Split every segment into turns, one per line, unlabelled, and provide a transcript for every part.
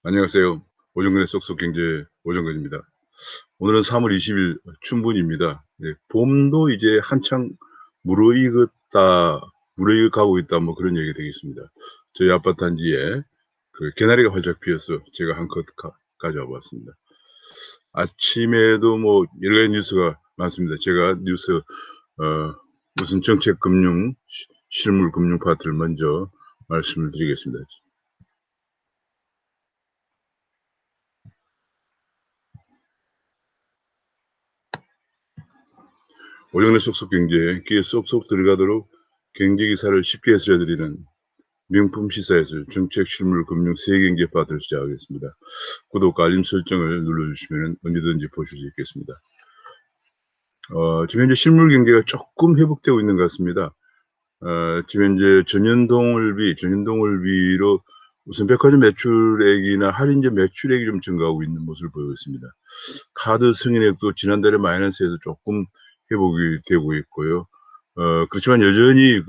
안녕하세요. 오정근의 쏙쏙경제 오정근입니다. 오늘은 3월 20일 춘분입니다. 예, 봄도 이제 한창 무르익었다, 무르익어가고 있다, 뭐 그런 얘기 되겠습니다. 저희 아파트 단지에 그 개나리가 활짝 피어서 제가 한 컷 가져와 봤습니다. 아침에도 뭐 여러 가지 뉴스가 많습니다. 제가 뉴스, 무슨 정책 금융, 실물 금융 파트를 먼저 말씀을 드리겠습니다. 오정래 쏙쏙 경제에 귀에 쏙쏙 들어가도록 경제 기사를 쉽게 해설해드리는 명품 시사에서 정책 실물 금융 세경제 파트를 시작하겠습니다. 구독과 알림 설정을 눌러주시면 언제든지 보실 수 있겠습니다. 지금 현재 실물 경제가 조금 회복되고 있는 것 같습니다. 지금 현재 전년동월비로 우선 백화점 매출액이나 할인제 매출액이 좀 증가하고 있는 모습을 보이고 있습니다. 카드 승인액도 지난달에 마이너스에서 조금 회복이 되고 있고요. 그렇지만 여전히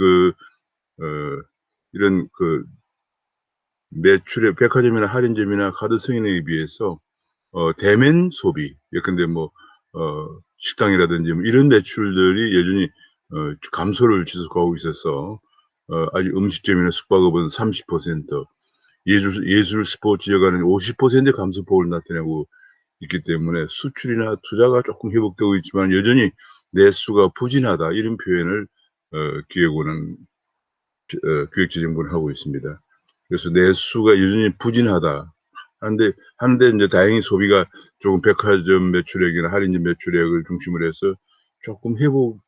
이런 매출액, 백화점이나 할인점이나 카드 승인액에 비해서 대면 소비, 예컨대 뭐 식당이라든지 뭐 이런 매출들이 여전히 감소를 지속하고 있어서 아직 음식점이나 숙박업은 30%, 예술 스포츠 여가는 50%의 감소폭을 나타내고 있기 때문에 수출이나 투자가 조금 회복되고 있지만 여전히 내수가 부진하다, 이런 표현을 기획재정부는 하고 있습니다. 그래서 내수가 여전히 부진하다 하는데 이제 다행히 소비가 조금 백화점 매출액이나 할인점 매출액을 중심으로 해서 조금 회복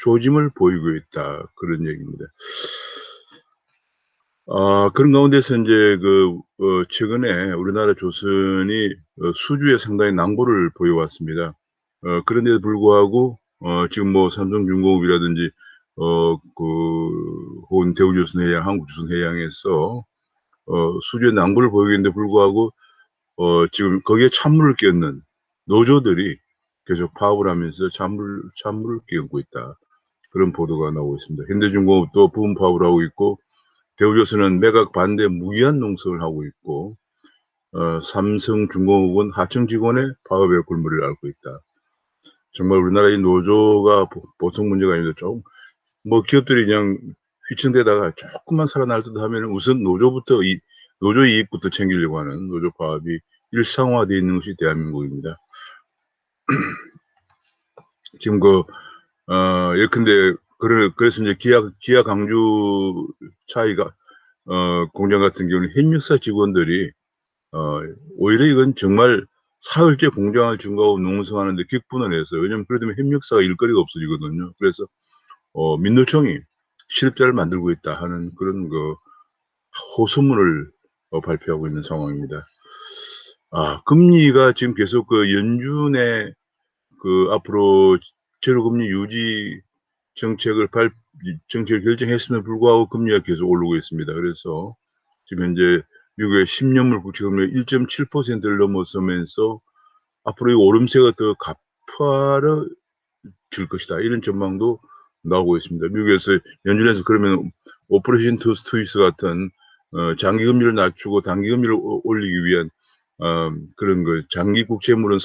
조짐을 보이고 있다, 그런 얘기입니다. 그런 가운데서 이제 최근에 우리나라 조선이 수주에 상당히 낭보를 보여왔습니다. 그런데도 불구하고 지금 뭐 삼성중공업이라든지 혹은 대우조선해양, 한국조선해양에서 수주에 낭보를 보이는데 불구하고 지금 거기에 찬물을 끼얹는 노조들이 계속 파업을 하면서 찬물을 끼얹고 있다, 그런 보도가 나오고 있습니다. 현대중공업도 부분 파업을 하고 있고, 대우조선은 매각 반대 무기한 농성을 하고 있고, 삼성중공업은 하청 직원의 파업에 골머리를 앓고 있다. 정말 우리나라의 노조가 보통 문제가 아닌데 좀 뭐 기업들이 그냥 휘청대다가 조금만 살아날 듯 하면 우선 노조 이익부터 챙기려고 하는 노조 파업이 일상화되어 있는 것이 대한민국입니다. 지금 예컨대 그래서 이제 기아 강주 차이가 공장 같은 경우는 현역사 직원들이 오히려 이건 정말 사흘째 공장을 증가하고 농성하는데 격분을 해서, 왜냐면 그러면 협력사가 일거리가 없어지거든요. 그래서 민노총이 실업자를 만들고 있다 하는 그런 호소문을 발표하고 있는 상황입니다. 금리가 지금 계속 연준의 앞으로 제로금리 유지 정책을 결정했음에도 불구하고 금리가 계속 오르고 있습니다. 그래서 지금 현재 미국의 10년물 국채금리가 1.7%를 넘어서면서 앞으로 이 오름세가 더 가파라질 것이다, 이런 전망도 나오고 있습니다. 미국에서 연준에서 그러면 오퍼레이션 트위스 같은 장기 금리를 낮추고 단기 금리를 올리기 위한 그런 장기 국채물은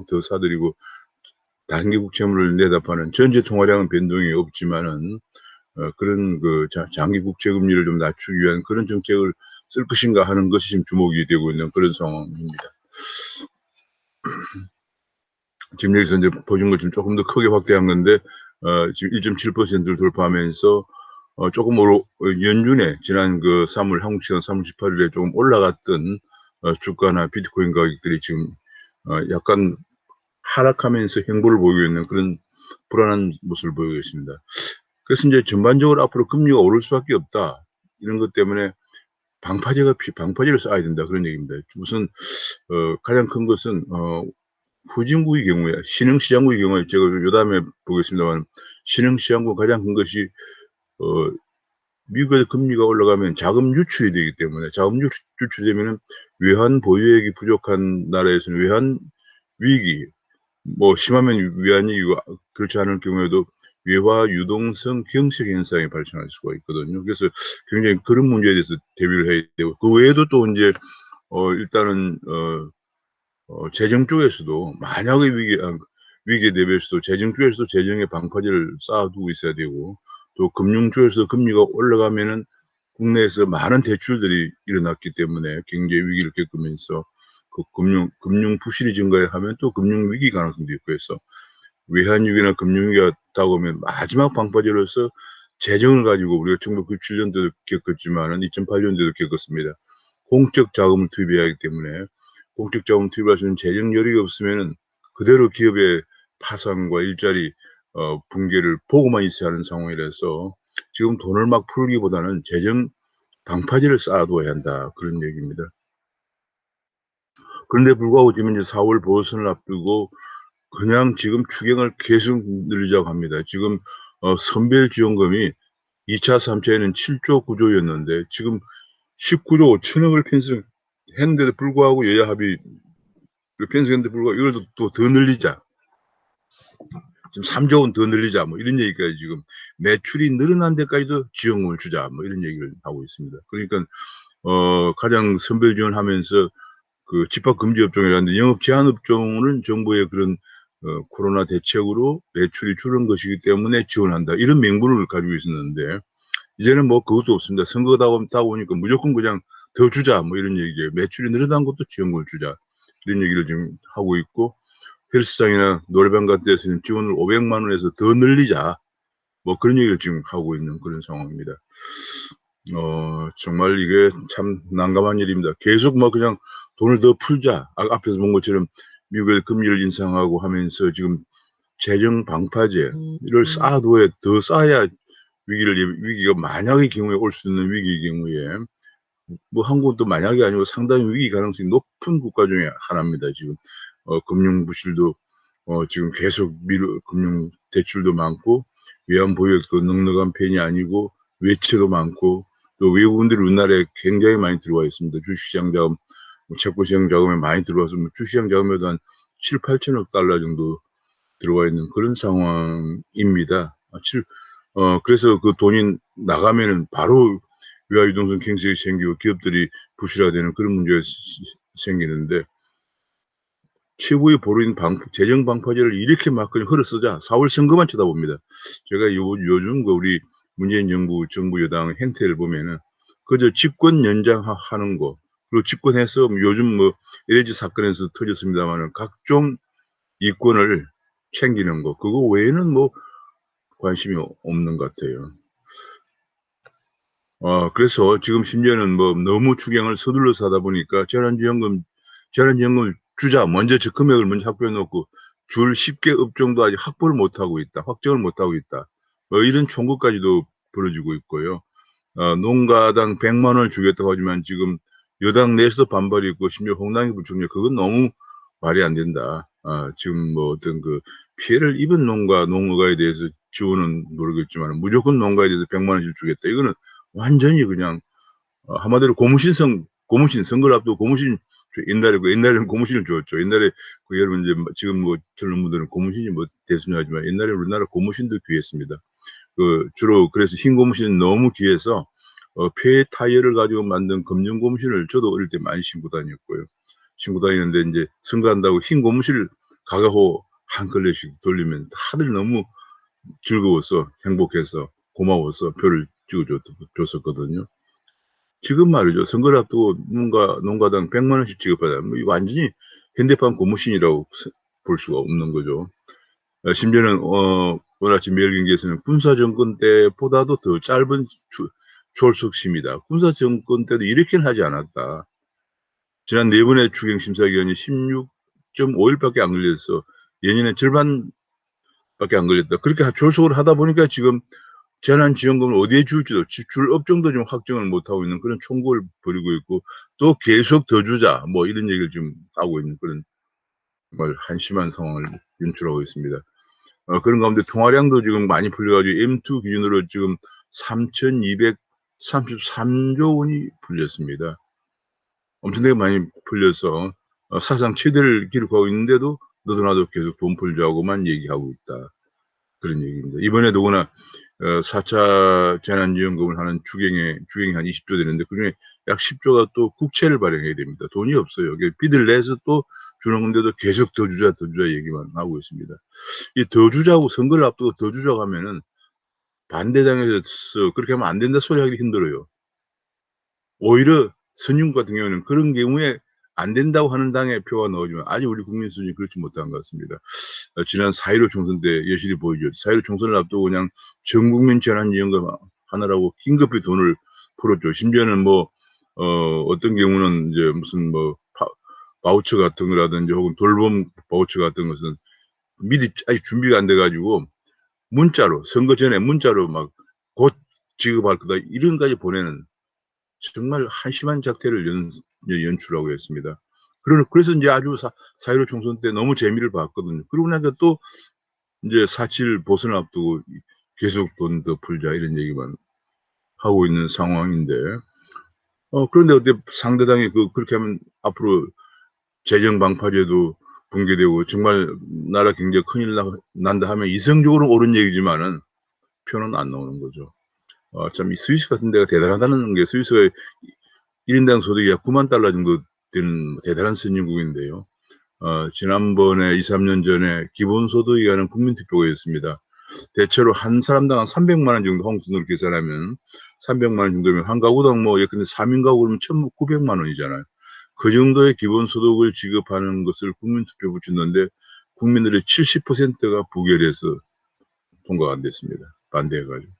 더 사들이고 단기 국채물을 내다파는 전체 통화량은 변동이 없지만은 그런 장기 국채 금리를 좀 낮추기 위한 그런 정책을 쓸 것인가 하는 것이 지금 주목이 되고 있는 그런 상황입니다. 지금 여기서 이제 보여준 것좀 조금 더 크게 확대한 건데, 지금 1.7%를 돌파하면서 조금 연준에 지난 3월 한국 시간 3월 18일에 조금 올라갔던 주가나 비트코인 가격들이 지금 약간 하락하면서 행보를 보이고 있는 그런 불안한 모습을 보이고 있습니다. 그래서 이제 전반적으로 앞으로 금리가 오를 수밖에 없다, 이런 것 때문에 방파제를 써야 된다, 그런 얘기입니다. 우선 가장 큰 것은 후진국의 경우에, 신흥시장국의 경우에 제가 요 다음에 보겠습니다만, 신흥시장국 가장 큰 것이 미국의 금리가 올라가면 자금 유출이 되기 때문에, 자금 유출이 되면은 외환 보유액이 부족한 나라에서는 외환 위기, 뭐 심하면 외환위기가, 그렇지 않을 경우에도 외화 유동성 경색 현상이 발생할 수가 있거든요. 그래서 굉장히 그런 문제에 대해서 대비를 해야 되고, 그 외에도 또 이제 일단은 재정 쪽에서도 만약의 위기에 대비해서도 재정 쪽에서도 재정의 방파제를 쌓아두고 있어야 되고, 또 금융 쪽에서 금리가 올라가면은 국내에서 많은 대출들이 일어났기 때문에 경제 위기를 겪으면서 그 금융 부실이 증가하면 또 금융 위기 가능성도 있고 해서 외환 위기나 금융 위기가 다가오면 마지막 방파제로서 재정을 가지고 우리가 1997년도도 겪었지만은 2008년도도 겪었습니다. 공적 자금을 투입해야 하기 때문에 공적 자금 투입할 수 있는 재정 여력이 없으면은 그대로 기업의 파산과 일자리 붕괴를 보고만 있어야 하는 상황이라서 지금 돈을 막 풀기보다는 재정 방파제를 쌓아둬야 한다, 그런 얘기입니다. 그런데 불구하고 지금 이제 4월 보선을 앞두고 그냥 지금 추경을 계속 늘리자고 합니다. 지금 선별 지원금이 2차, 3차에는 7조 9조였는데 지금 19조 5천억을 편성했는데도 불구하고 여야 합의 편성했는데 불구하고 이걸 또 더 늘리자. 지금 3조 원 더 늘리자, 뭐 이런 얘기까지 지금 매출이 늘어난 데까지도 지원금을 주자, 뭐 이런 얘기를 하고 있습니다. 그러니까 가장 선별 지원하면서 그 집합 금지 업종이라는데 영업 제한 업종은 정부의 그런 코로나 대책으로 매출이 줄은 것이기 때문에 지원한다, 이런 명분을 가지고 있었는데 이제는 뭐 그것도 없습니다. 선거가 다가오니까 무조건 그냥 더 주자, 뭐 이런 얘기예요. 매출이 늘어난 것도 지원금을 주자, 이런 얘기를 지금 하고 있고, 헬스장이나 노래방 같은 데서는 지원을 500만 원에서 더 늘리자, 뭐 그런 얘기를 지금 하고 있는 그런 상황입니다. 정말 이게 참 난감한 일입니다. 계속 뭐 그냥 돈을 더 풀자, 앞에서 본 것처럼 미국의 금리를 인상하고 하면서 지금 재정 방파제를 쌓아둬야, 더 쌓아야 위기가 만약의 경우에 올 수 있는 위기의 경우에, 뭐 한국도 만약이 아니고 상당히 위기 가능성이 높은 국가 중에 하나입니다. 지금 금융 부실도 지금 계속 금융 대출도 많고 외환 보유액도 넉넉한 편이 아니고 외채도 많고 또 외국인들이 우리나라에 굉장히 많이 들어와 있습니다. 주식시장 자금, 채권시장 자금에 많이 들어와서 주식시장 자금에도 한 7, 8천억 달러 정도 들어와 있는 그런 상황입니다. 그래서 그 돈이 나가면은 바로 외화유동성 경색이 생기고 기업들이 부실화되는 그런 문제가 생기는데, 최고의 보루인 재정 방파제를 이렇게 막 그냥 흘러 쓰자, 4월 선거만 쳐다봅니다. 제가 요즘 우리 문재인 정부 여당 행태를 보면은 그저 집권 연장하는 거, 그리고 집권해서 요즘 뭐 LG 사건에서 터졌습니다만은 각종 이권을 챙기는 거, 그거 외에는 뭐 관심이 없는 것 같아요. 그래서 지금 심지어는 뭐 너무 추경을 서둘러서 하다 보니까 재난지원금을 주자, 먼저 저 금액을 먼저 확보해 놓고 줄 10개 업종도 아직 확보를 못 하고 있다, 확정을 못 하고 있다, 뭐 이런 총구까지도 벌어지고 있고요. 농가당 100만 원을 주겠다고 하지만 지금 여당 내에서도 반발이 있고, 심지어 홍남기 부총리 그건 너무 말이 안 된다. 지금 뭐 어떤 그 피해를 입은 농가에 대해서 지원은 모르겠지만 무조건 농가에 대해서 100만 원씩 주겠다, 이거는 완전히 그냥 한마디로 고무신 선거를 앞두고 고무신, 옛날에는 고무신을 줬죠. 옛날에 그 여러분 이제 지금 뭐 젊은 분들은 고무신이 뭐 대수냐지만 옛날에 우리나라 고무신도 귀했습니다. 주로 그래서 흰 고무신은 너무 귀해서 폐 타이어를 가지고 만든 검정 고무신을 저도 어릴 때 많이 신고 다녔고요. 신고 다니는데 이제 선거한다고 흰 고무신을 가가호 한 걸레씩 돌리면 다들 너무 즐거워서 행복해서 고마워서 표를 찍어줬었거든요. 지금 말이죠, 선거를 앞두고 농가당 100만 원씩 지급하다, 뭐 완전히 현대판 고무신이라고 볼 수가 없는 거죠. 심지어는 오늘 아침 매일경제에서는 군사정권 때보다도 더 짧은 출석심이다, 군사정권 때도 이렇게는 하지 않았다. 지난 4번의 추경심사기간이 16.5일밖에 안 걸려서 예년의 절반밖에 안 걸렸다. 그렇게 졸속을 하다 보니까 지금 재난지원금을 어디에 줄지도 줄 업종도 좀 확정을 못하고 있는 그런 총국을 벌이고 있고, 또 계속 더 주자, 뭐 이런 얘기를 지금 하고 있는 그런 정말 한심한 상황을 연출하고 있습니다. 그런 가운데 통화량도 지금 많이 풀려가지고 M2 기준으로 지금 3,233조 원이 풀렸습니다. 엄청나게 많이 풀려서 사상 최대를 기록하고 있는데도 너도나도 계속 돈 풀자고만 얘기하고 있다, 그런 얘기입니다. 이번에 더구나 4차 재난지원금을 하는 추경이 한 20조 되는데 그중에 약 10조가 또 국채를 발행해야 됩니다. 돈이 없어요. 빚을 내서 또 주는 건데도 계속 더 주자, 더 주자 얘기만 하고 있습니다. 이 더 주자고 선거를 앞두고 더 주자고 하면은 반대당에서 그렇게 하면 안 된다 소리 하기 힘들어요. 오히려 선진국 같은 경우에는 그런 경우에 안 된다고 하는 당에 표가 나오지만 아직 우리 국민 수준이 그렇지 못한 것 같습니다. 지난 4.15 총선 때 여실히 보이죠. 4.15 총선을 앞두고 그냥 전국민 재난지원금 하느라고 긴급히 돈을 풀었죠. 심지어는 뭐 어떤 경우는 이제 무슨 뭐 바우처 같은 거라든지 혹은 돌봄 바우처 같은 것은 미리 아직 준비가 안 돼 가지고 문자로 선거 전에 문자로 막 "곧 지급할 거다." 이런 까지 보내는 정말 한심한 작태를 연출하고 했습니다. 그래서 인제 아주 4.15 총선 때 너무 재미를 봤거든요. 그러고 나니까 또 인제 4.7 보선을 앞두고 계속 "돈 더 풀자." 이런 얘기만 하고 있는 상황인데 그런데 어떻게 상대당이 그렇게 하면 앞으로 재정 방파제도 붕괴되고 정말 나라 경제가 큰일 난다 하면 이성적으로 옳은 얘기지만은 표는 안 나오는 거죠. 참 이 스위스 같은 데가 대단하다는 게 스위스가 1 인당 소득이 약 $90,000 정도 되는 대단한 선진국인데요. 지난번에 2-3년 전에 기본소득이라는 국민투표가 있었습니다. 대체로 한 사람당 한 300만 원 정도 한국 돈으로 계산하면 300만 원 정도면 한 가구당 뭐 예컨대 3인 가구 그러면 1,900만 원이잖아요. 그 정도의 기본소득을 지급하는 것을 국민투표에 붙였는데 국민들의 70%가 부결해서 통과가 안 됐습니다. 반대해 가지고.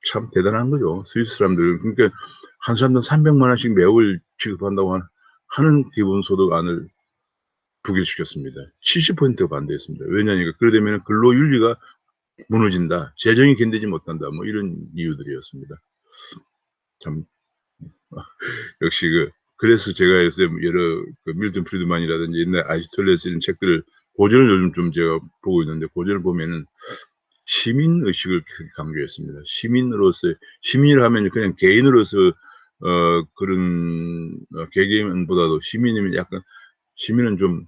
참 대단한 거죠. 스위스 사람들. 그러니까 한 사람당 300만 원씩 매월 지급한다고 하는 기본소득안을 부결시켰습니다. 70%가 반대했습니다. 왜냐하니까 그러려면 근로윤리가 무너진다. 재정이 견디지 못한다. 뭐 이런 이유들이었습니다. 참 역시 그래서 제가 요새 여러 밀턴 프리드만이라든지 옛날 아리스토텔레스 이런 책들을 고전을 요즘 좀 제가 보고 있는데 고전을 보면은 시민 의식을 강조했습니다. 시민이라 하면 그냥 개인으로서 그런 개개인보다도 시민이면 약간 시민은 좀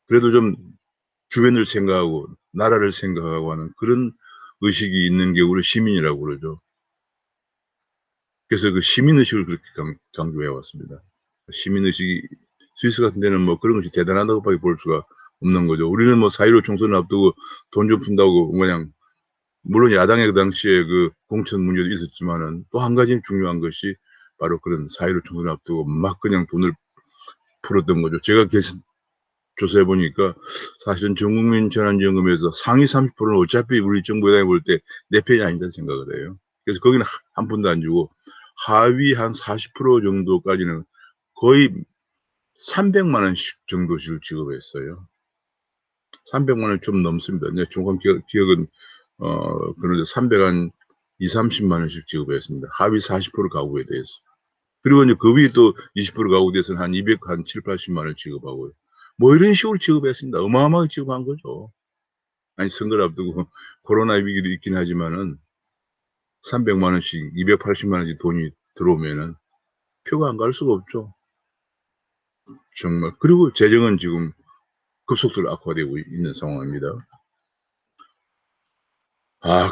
그래도 좀 주변을 생각하고 나라를 생각하고 하는 그런 의식이 있는 게 우리 시민이라고 그러죠. 그래서 시민 의식을 그렇게 강조해 왔습니다. 시민 의식이 스위스 같은 데는 뭐 그런 것이 대단하다고 밖에 볼 수가 없는 거죠. 우리는 뭐 4.15 총선을 앞두고 돈 좀 푼다고 그냥 물론 야당의 그 당시에 공천 문제도 있었지만은 또 한 가지 중요한 것이 바로 그런 4.15 총선을 앞두고 막 그냥 돈을 풀었던 거죠. 제가 조사해 보니까 사실은 전국민 재난지원금에서 상위 30%는 어차피 우리 정부 여당이 볼 때 내 편이 아니다는 생각을 해요. 그래서 거기는 한 푼도 안 주고 하위 한 40% 정도까지는 거의 300만 원씩 정도씩 지급했어요. 300만 원이 좀 넘습니다. 내 정확한 기억은 그런데 300 한 2-30만 원씩 지급했습니다. 하위 40% 가구에 대해서. 그리고 이제 그 위에 또 20% 가구에 대해서는 한 200 한 7-80만 원 지급하고요. 뭐 이런 식으로 지급했습니다. 어마어마하게 지급한 거죠. 아니 선거를 앞두고 코로나 위기도 있긴 하지만은 300만 원씩 280만 원씩 돈이 들어오면은 표가 안 갈 수가 없죠. 정말. 그리고 재정은 지금 급속도로 악화되고 있는 상황입니다.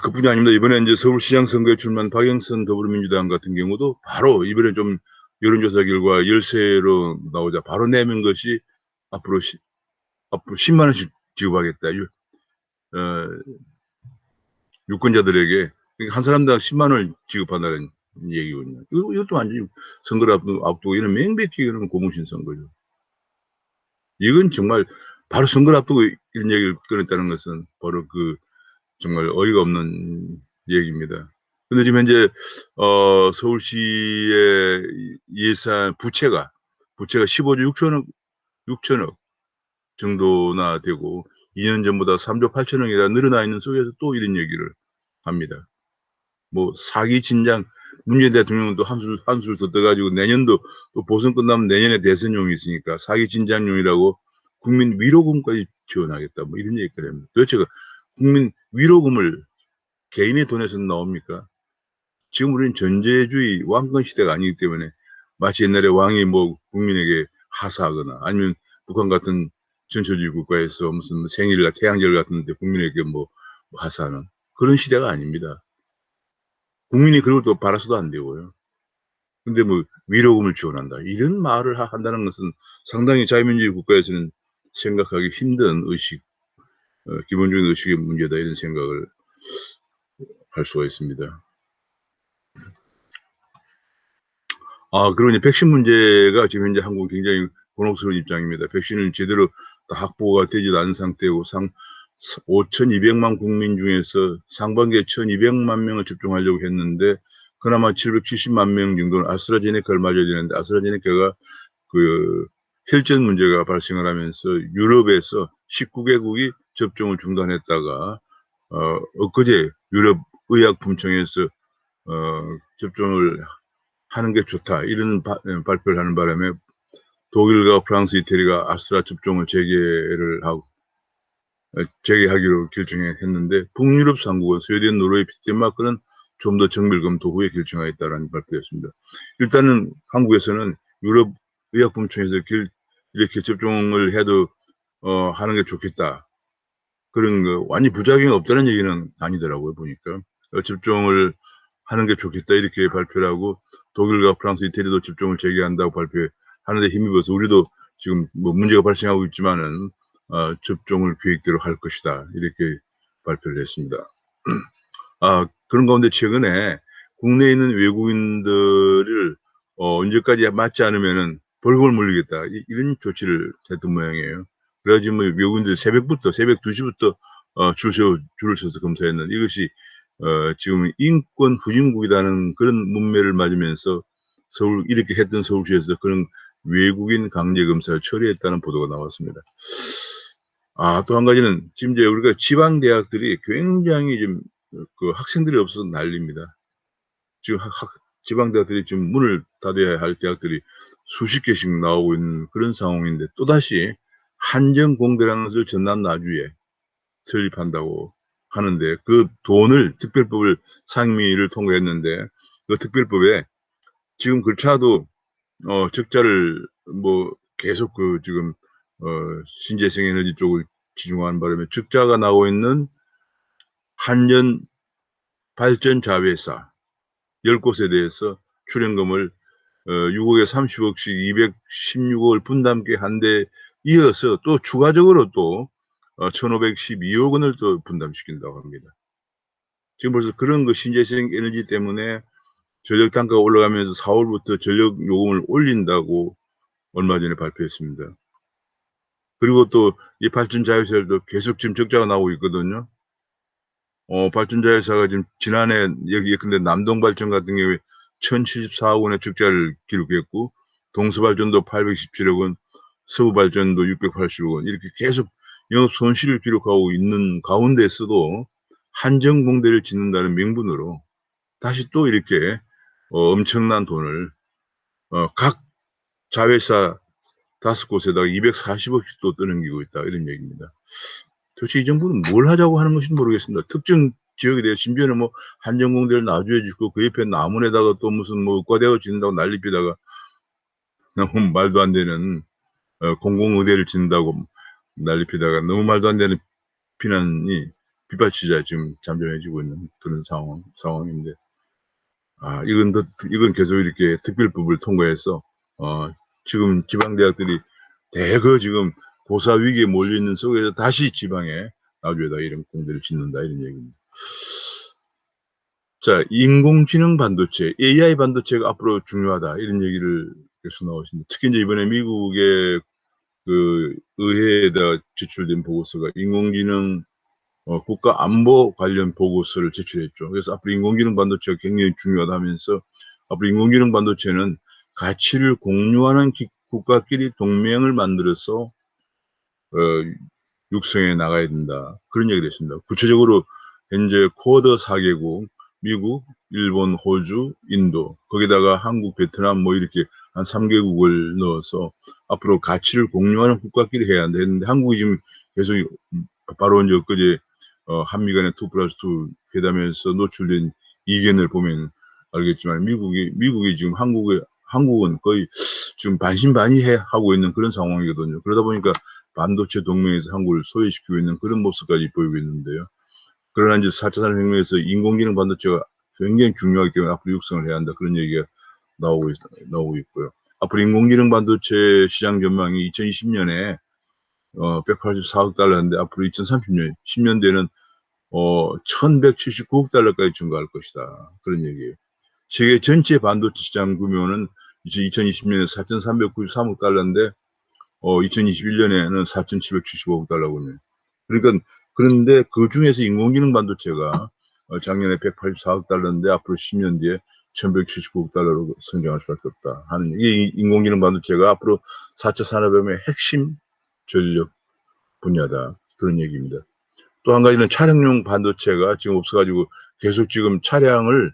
그뿐이 아닙니다. 이번에 인제 서울시장 선거에 출마한 박영선 더불어민주당 같은 경우도 바로 이번에 좀 여론조사 결과 열세로 나오자 바로 내민 것이 앞으로 10만 원씩 지급하겠다. 어 유권자들에게 한 사람당 10만 원을 지급한다는 얘기거든요. 이것도 완전히 선거를 앞두고 이런 명백히 이런 고무신 선거죠. 이건 정말 바로 선거를 앞두고 이런 얘기를 꺼냈다는 것은 바로 정말 어이가 없는 얘기입니다. 근데 지금 현재 서울시의 예산 부채가 15조 6천억 정도나 되고 2년 전보다 3조 8천억이나 늘어나 있는 속에서 또 이런 얘기를 합니다. 뭐 사기 진작 문재인 대통령은 또 한술 더 떠 가지고 내년도 또 보선 끝나면 내년에 대선용이 있으니까 사기 진작용이라고 국민 위로금까지 지원하겠다 뭐 이런 얘기까지 합니다. 도대체 국민 위로금을 개인의 돈에서 나옵니까? 지금 우리는 전제주의 왕권 시대가 아니기 때문에 마치 옛날에 왕이 뭐 국민에게 하사하거나 아니면 북한 같은 전체주의 국가에서 무슨 생일이나 태양절 같은 데 국민에게 뭐 하사하는 그런 시대가 아닙니다. 국민이 그걸 또 바라서도 안 되고요. 근데 뭐 위로금을 지원한다. 이런 말을 한다는 것은 상당히 자유민주주의 국가에서는 생각하기 힘든 의식, 기본적인 의식의 문제다, 이런 생각을 할 수가 있습니다. 그리고 이제 백신 문제가 지금 현재 한국은 굉장히 곤혹스러운 입장입니다. 백신을 제대로 다 확보가 되지도 않은 상태고 5,200만 국민 중에서 상반기에 1,200만 명을 접종하려고 했는데 그나마 770만 명 정도는 아스트라제네카를 맞아야 되는데 아스트라제네카가 그 혈전 문제가 발생을 하면서 유럽에서 19개국이 접종을 중단했다가 엊그제 유럽 의약품청에서 접종을 하는 게 좋다, 이런 발표를 하는 바람에 독일과 프랑스, 이태리가 아스트라 접종을 재개하기로 결정했는데 북유럽 3국은 스웨덴, 노르웨이, 덴마크는 좀 더 정밀 검토 후에 결정하겠다라는 발표였습니다. 일단은 한국에서는 유럽 의약품청에서 이렇게 접종을 해도 하는 게 좋겠다, 그런 거 완전히 부작용이 없다는 얘기는 아니더라고요, 보니까. 접종을 하는 게 좋겠다 이렇게 발표를 하고 독일과 프랑스, 이태리도 접종을 재개한다고 발표하는데 힘입어서 우리도 지금 뭐 문제가 발생하고 있지만은 접종을 계획대로 할 것이다, 이렇게 발표를 했습니다. 그런 가운데 최근에 국내에 있는 외국인들을 언제까지 맞지 않으면은 벌금을 물리겠다, 이런 조치를 했던 모양이에요. 그래가지고 뭐 외국인들 새벽 2시부터 줄을 서서 검사했는데 이것이 지금 인권 후진국이라는 그런 문매를 맞으면서 이렇게 했던 서울시에서 그런 외국인 강제 검사를 처리했다는 보도가 나왔습니다. 또 한 가지는 지금 이제 우리가 지방 대학들이 굉장히 좀 그 학생들이 없어서 난립니다. 지금 지방 대학들이 지금 문을 닫아야 할 대학들이 수십 개씩 나오고 있는 그런 상황인데 또다시 한정공대라는 것을 전남 나주에 설립한다고 하는데 그 돈을 특별법을 상임위를 통과했는데 그 특별법에 지금 그렇지 않아도 적자를 뭐 계속 지금 신재생 에너지 쪽을 치중하는 바람에 적자가 나오고 있는 한전 발전 자회사 10곳에 대해서 출연금을 6억에 30억씩 216억을 분담게 한 데 이어서 또 추가적으로 또 1,512억 원을 또 분담시킨다고 합니다. 지금 벌써 그런 신재생 에너지 때문에 전력 단가가 올라가면서 4월부터 전력 요금을 올린다고 얼마 전에 발표했습니다. 그리고 또 이 발전 자회사들도 계속 지금 적자가 나오고 있거든요. 발전 자회사가 지금 지난해 예컨대 남동발전 같은 경우에 1,074억 원의 적자를 기록했고 동서발전도 817억 원, 서부발전도 680억 원, 이렇게 계속 영업 손실을 기록하고 있는 가운데서도 한정공대를 짓는다는 명분으로 다시 또 이렇게 엄청난 돈을 각 자회사 5곳에다가 240억씩 또 떠넘기고 있다, 이런 얘기입니다. 도대체 이 정부는 뭘 하자고 하는 것인지 모르겠습니다. 특정 지역에 대해 심지어는 뭐 한정공대를 놔줘야 짓고 그 옆에 남원에다가 또 무슨 뭐 의과대학을 짓는다고 난리 피다가 너무 말도 안 되는 공공의대를 짓는다고 난리 피다가 너무 말도 안 되는 비난이 빗발치자 지금 잠잠해지고 있는 그런 상황인데 이건 계속 이렇게 특별법을 통과해서 지금 지방대학들이 대거 지금 고사 위기에 몰려 있는 속에서 다시 지방에 나주에다 이런 공대를 짓는다, 이런 얘기입니다. 자, 인공지능 반도체, AI 반도체가 앞으로 중요하다, 이런 얘기를 계속 나오십니다. 특히 이제 이번에 미국의 그 의회에다 제출된 보고서가 인공지능 국가 안보 관련 보고서를 제출했죠. 그래서 앞으로 인공지능 반도체가 굉장히 중요하다면서 앞으로 인공지능 반도체는 가치를 공유하는 국가끼리 동맹을 만들어서 육성해 나가야 된다, 그런 얘기를 했습니다. 구체적으로 현재 쿼드 4개국, 미국, 일본, 호주, 인도, 거기다가 한국, 베트남 뭐 이렇게 한 3개국을 넣어서 앞으로 가치를 공유하는 국가끼리 해야 한다 했는데 한국이 지금 계속 바로 이제 엊그제 한미 간의 2+2 회담에서 노출된 이견을 보면 알겠지만 미국이 지금 한국은 거의 지금 반신반의하고 있는 그런 상황이거든요. 그러다 보니까 반도체 동맹에서 한국을 소외시키고 있는 그런 모습까지 보이고 있는데요. 그러나 이제 4차 산업혁명에서 인공지능 반도체가 굉장히 중요하기 때문에 앞으로 육성을 해야 한다, 그런 얘기가 나오고 있 나오고 있고요. 앞으로 인공지능 반도체 시장 전망이 2020 년에 184억 달러인데 앞으로 2030 년 10 년대에는 1,179억 달러까지 증가할 것이다. 그런 얘기예요. 세계 전체 반도체 시장 규모는 이제 2020 년에 4,393억 달러인데 2021 년에는 4,775억 달러군요. 그러니까 그런데 그중에서 인공지능 반도체가 작년에 184억 달러인데 앞으로 10년 뒤에 1,179억 달러로 성장할 수밖에 없다 하는 이게 인공지능 반도체가 앞으로 4차 산업의 핵심 전력 분야다. 그런 얘기입니다. 또 한 가지는 차량용 반도체가 지금 없어 가지고 계속 지금 차량을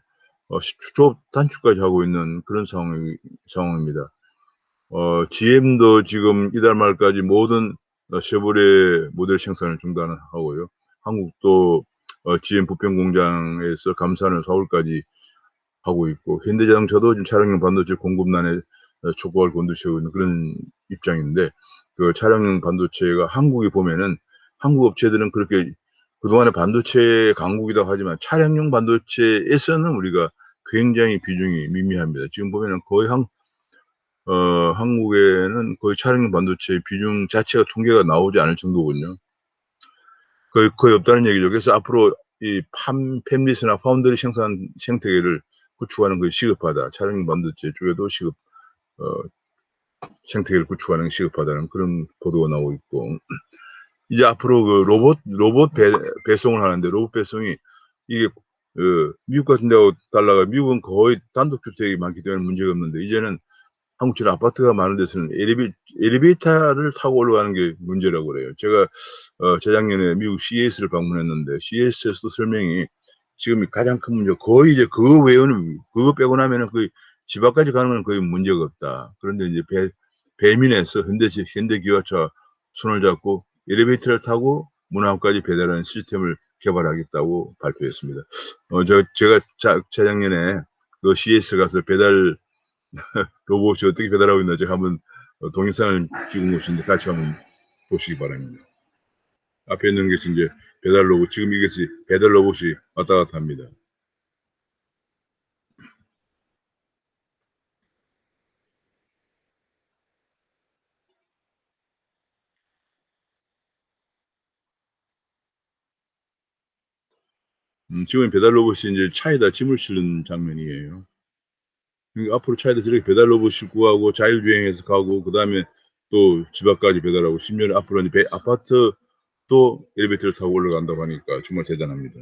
수조 단축까지 하고 있는 그런 상황입니다. GM도 지금 이달 말까지 모든 쉐보레 모델 생산을 중단을 하고요. 한국도 GM 부평 공장에서 감산을 4 월까지 하고 있고 현대자동차도 지금 차량용 반도체 공급난에 촉각을 곤두세우고 있는 그런 입장인데 그 차량용 반도체가 한국에 보면은 한국 업체들은 그렇게 그동안에 반도체 강국이라고 하지만 차량용 반도체에서는 우리가 굉장히 비중이 미미합니다. 지금 보면은 거의 한국에는 거의 차량용 반도체 비중 자체가 통계가 나오지 않을 정도거든요. 거의 없다는 얘기죠. 그래서 앞으로 이 팹리스나 파운드리 생산 생태계를 구축하는 것이 시급하다. 차량용 반도체 쪽에도 어 생태계를 구축하는 게 시급하다는 그런 보도가 나오고 있고 이제 앞으로 그 로봇 배송을 하는데 로봇 배송이 이게 미국 같은 데 달라가 미국은 거의 단독 주택이 많기 때문에 문제가 없는데 이제는 한국처럼 아파트가 많은 데서는 엘리베이터를 타고 올라가는 게 문제라고 그래요. 제가 재작년에 미국 CES를 방문했는데 CES에서도 설명이 지금 가장 큰 문제가 거의 이제 그거 외에는 그거 빼고 나면은 거의 집 앞까지 가는 건 거의 문제가 없다. 그런데 이제 배민에서 현대기아차 손을 잡고 엘리베이터를 타고 문 앞까지 배달하는 시스템을 개발하겠다고 발표했습니다. 제가 재작년에 그 CES 가서 배달 로봇이 어떻게 배달하고 있나 제가 한번 동영상을 찍은 것인데 같이 한번 보시기 바랍니다. 앞에 있는 것이 이제 배달 로봇, 지금 이것이 배달 로봇이 왔다 갔다 합니다. 지금 배달 로봇이 이제 차에다 짐을 실는 장면이에요. 그러니까 앞으로 차에다 저렇게 배달 로봇 싣고 가고 자율주행해서 가고 그다음에 또 집 앞까지 배달하고 심지어는 앞으로 이제 아파트도 엘리베이터를 타고 올라간다고 하니까 정말 대단합니다.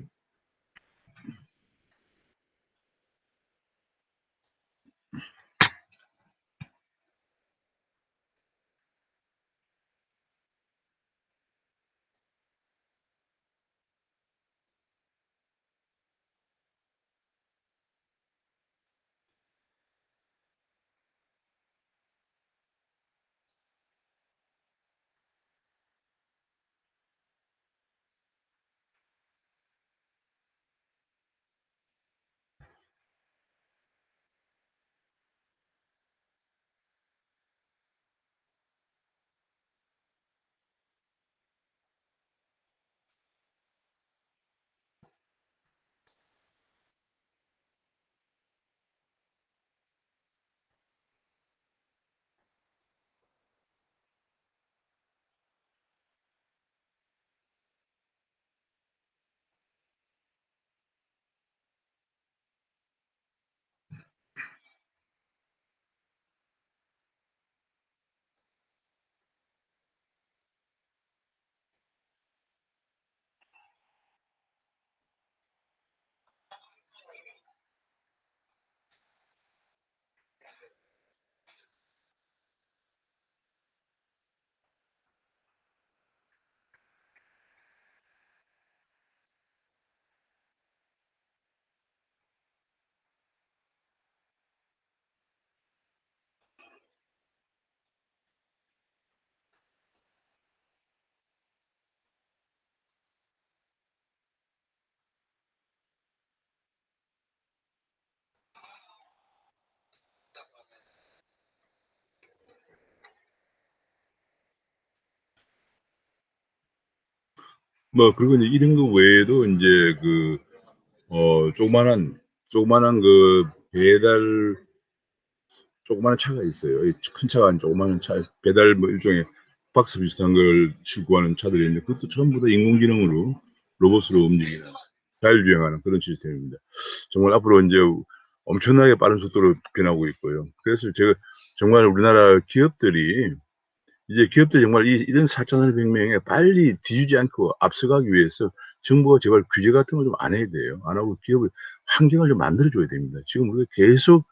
뭐 그리고 이제 이런 거 외에도 인제 그 조그마한 그 배달 조그마한 차가 있어요. 큰 차가 아닌 조그마한 차, 배달 뭐 일종의 박스 비슷한 걸 싣고 가는 차들이 있는데 그것도 전부 다 인공지능으로 로봇으로 움직이는 자율주행하는 그런 시스템입니다. 정말 앞으로 이제 엄청나게 빠른 속도로 변하고 있고요. 그래서 제가 정말 우리나라 기업들이 이제 기업들이 정말 이런 4차 산업혁명에 빨리 뒤지지 않고 앞서가기 위해서 정부가 제발 규제 같은 걸 좀 안 해야 돼요. 안 하고 기업을 환경을 좀 만들어줘야 됩니다. 지금 우리가 계속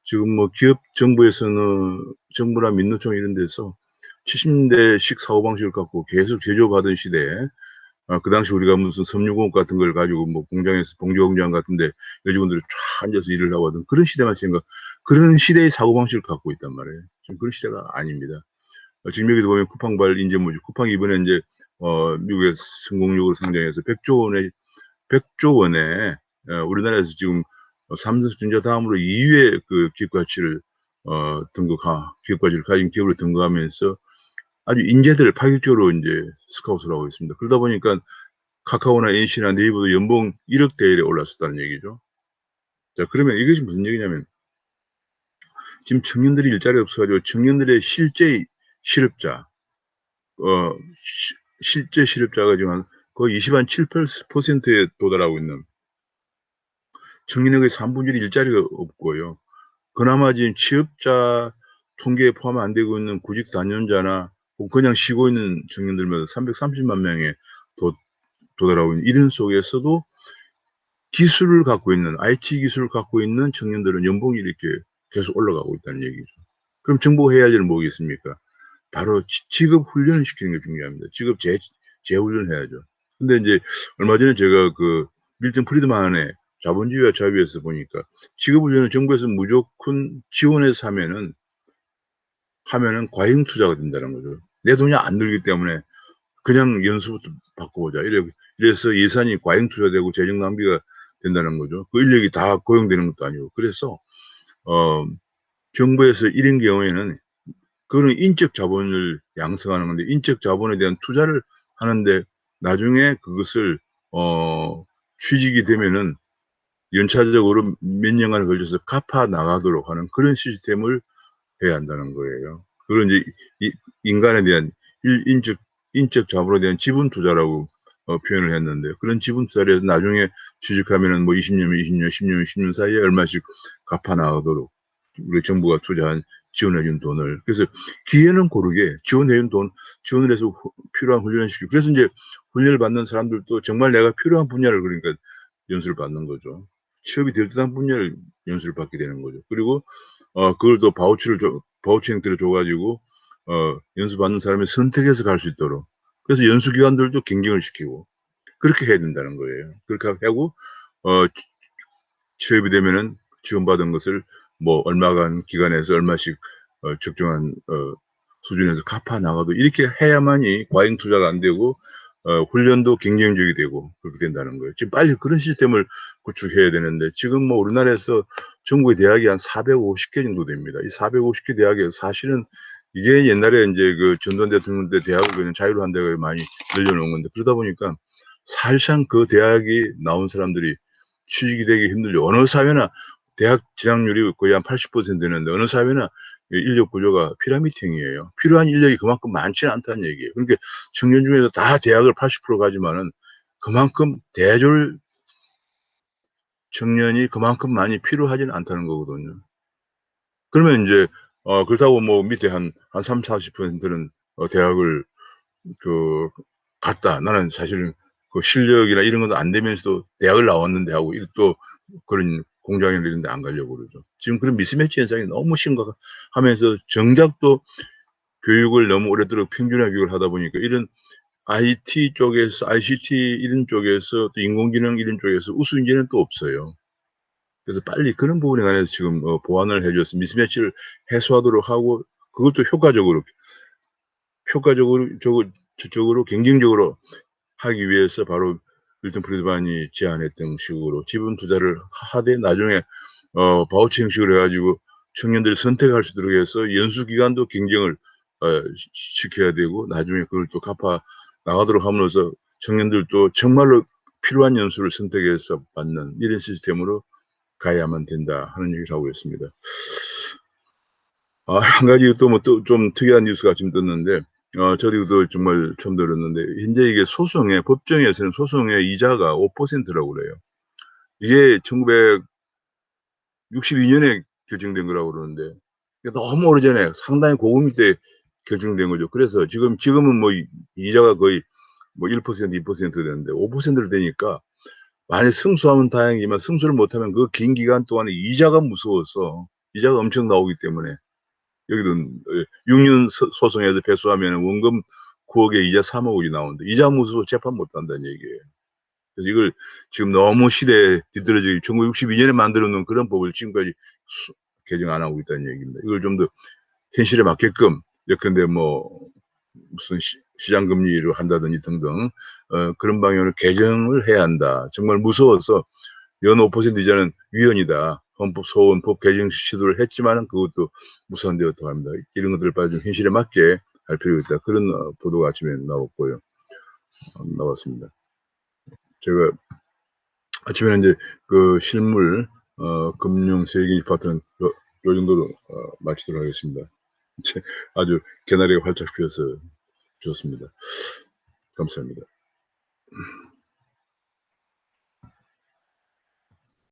지금 뭐 기업 정부에서는 정부나 민노총 이런 데서 70년대식 사고방식을 갖고 계속 제조하던 시대에 그 당시 우리가 무슨 섬유공업 같은 걸 가지고 뭐 공장에서 봉지공장 같은 데 여직원들이 쫙 앉아서 일을 하고 하던 그런 시대만 생각, 그런 시대의 사고방식을 갖고 있단 말이에요. 지금 그런 시대가 아닙니다. 지금 여기도 보면 쿠팡발 인재무지, 쿠팡이 이번에 이제 미국의 성공적으로 상장해서 100조 원에 우리나라에서 지금 삼성전자 다음으로 2위의 그 기업 가치를 기업 가치를 가진 기업으로 등극하면서 아주 인재들을 파격적으로 이제 스카웃을 하고 있습니다. 그러다 보니까 카카오나 NC나 네이버도 연봉 1억 대에 올랐었다는 얘기죠. 자, 그러면 이것이 무슨 얘기냐면 지금 청년들이 일자리 없어가지고 청년들의 실제 실업자, 실제 실업자가 지금 거의 27, 8%에 도달하고 있는 청년의 3분의 1이 일자리가 없고요. 그나마 지금 취업자 통계에 포함 안 되고 있는 구직 단연자나 그냥 쉬고 있는 청년들마다 330만 명에 도달하고 있는 이런 속에서도 기술을 갖고 있는 IT 기술을 갖고 있는 청년들은 연봉이 이렇게 계속 올라가고 있다는 얘기죠. 그럼 정부가 해야 할 일은 뭐겠습니까? 바로 직업 훈련을 시키는 게 중요합니다. 직업 재훈련 해야죠. 근데 이제 얼마 전에 제가 그 밀턴 프리드만의 자본주의와 자유에서 보니까 직업 훈련을 정부에서 무조건 지원해서 하면은 과잉 투자가 된다는 거죠. 내 돈이 안 들기 때문에 그냥 연수부터 바꿔보자. 이래서 예산이 과잉 투자되고 재정 낭비가 된다는 거죠. 그 인력이 다 고용되는 것도 아니고. 그래서 정부에서 이런 경우에는 그거는 인적 자본을 양성하는 건데 인적 자본에 대한 투자를 하는데 나중에 그것을 취직이 되면은 연차적으로 몇 년간을 걸쳐서 갚아 나가도록 하는 그런 시스템을 해야 한다는 거예요. 그걸 이제 인간에 대한 인적 자본에 대한 지분 투자라고 표현을 했는데 그런 지분 투자를 해서 나중에 취직하면은 뭐 20년이면 20년, 10년이면 10년 사이에 얼마씩 갚아 나가도록 우리 정부가 투자한 지원해 준 돈을 그래서 기회는 고르게 지원해 준 돈 지원을 해서 필요한 훈련을 시키고 그래서 이제 훈련을 받는 사람들도 정말 내가 필요한 분야를 그러니까 연수를 받는 거죠. 취업이 될 듯한 분야를 연수를 받게 되는 거죠. 그리고 그걸 또 바우처 형태로 줘가지고 연수 받는 사람이 선택해서 갈 수 있도록 그래서 연수 기관들도 경쟁을 시키고 그렇게 해야 된다는 거예요. 그렇게 하고 취업이 되면은 지원받은 것을 뭐 얼마간 기간에서 얼마씩 적정한 수준에서 갚아 나가도 이렇게 해야만이 과잉 투자가 안 되고 훈련도 경쟁적이 되고 그렇게 된다는 거예요. 지금 빨리 그런 시스템을 구축해야 되는데 지금 뭐 우리나라에서 전국의 대학이 한 450개 정도 됩니다. 이 450개 대학에 사실은 이게 옛날에 이제 그 전두환 대통령 때 대학을 그냥 자유로 한 데가 많이 늘려놓은 건데 그러다 보니까 사실상 그 대학이 나온 사람들이 취직이 되기 힘들죠. 어느 사회나 대학 진학률이 거의 한 80% 되는데 어느 사회나 인력 구조가 피라미드형이에요. 필요한 인력이 그만큼 많지는 않다는 얘기예요. 그러니까 청년 중에서 다 대학을 80% 가지만은 그만큼 대졸 청년이 그만큼 많이 필요하지는 않다는 거거든요. 그러면 이제 그렇다고 뭐 밑에 한 3, 40%는 대학을 그 갔다. 나는 사실은 그 실력이나 이런 것도 안 되면서도 대학을 나왔는데 하고 또 그런 공장이나 이런 데 안 가려고 그러죠. 지금 그런 미스매치 현상이 너무 심각하면서 정작 또 교육을 너무 오래도록 평준화 교육을 하다 보니까 이런 IT 쪽에서 ICT 이런 쪽에서 또 인공지능 이런 쪽에서 우수 인재는 또 없어요. 그래서 빨리 그런 부분에 관해서 지금 보완을 해 줘서 미스매치를 해소하도록 하고 그것도 효과적으로 경쟁적으로 하기 위해서 바로 밀턴 프리드만이 제안했던 식으로 지분 투자를 하되 나중에 바우처 형식으로 해 가지고 청년들이 선택할 수 있도록 해서 연수 기간도 경쟁을 시켜야 되고 나중에 그걸 또 갚아 나가도록 함으로써 청년들도 정말로 필요한 연수를 선택해서 받는 이런 시스템으로 가야만 된다 하는 얘기를 하고 있습니다. 한 가지 또 뭐 또 좀 특이한 뉴스가 지금 떴는데 저희도 정말 처음 들었는데 현재 이게 소송에 법정에서는 소송의 이자가 5% 라고 그래요. 이게 1962 년에 결정된 거라고 그러는데 이게 너무 오래전에 상당히 고금리 때 결정된 거죠. 그래서 지금은 뭐 이자가 거의 뭐 1% 2% 되는데 5%를 되니까 만약 승소하면 다행이지만 승소를 못하면 그 긴 기간 동안에 이자가 무서워서 이자가 엄청 나오기 때문에 여기도 6년 소송에서 패소하면 원금 9억에 이자 3억이 나오는데 이자 무서워 재판 못 한다는 얘기예요. 그래서 이걸 지금 너무 시대에 뒤떨어지게 1962년에 만들어 놓은 그런 법을 지금까지 개정 안 하고 있다는 얘기입니다. 이걸 좀 더 현실에 맞게끔 예컨대 뭐 무슨 시장 금리를 한다든지 등등 그런 방향으로 개정을 해야 한다. 정말 무서워서 연 5% 이자는 위헌이다. 헌법 소원 법 개정 시도를 했지만은 그것도 무산되었다고 합니다. 이런 것들을 빨리 좀 현실에 맞게 할 필요가 있다. 그런 보도가 아침에 나왔고요. 나왔습니다. 제가 아침에는 이제 그 실물 금융 세계 파트는 요 정도로 마치도록 하겠습니다. 아주 개나리가 활짝 피어서 좋습니다. 감사합니다.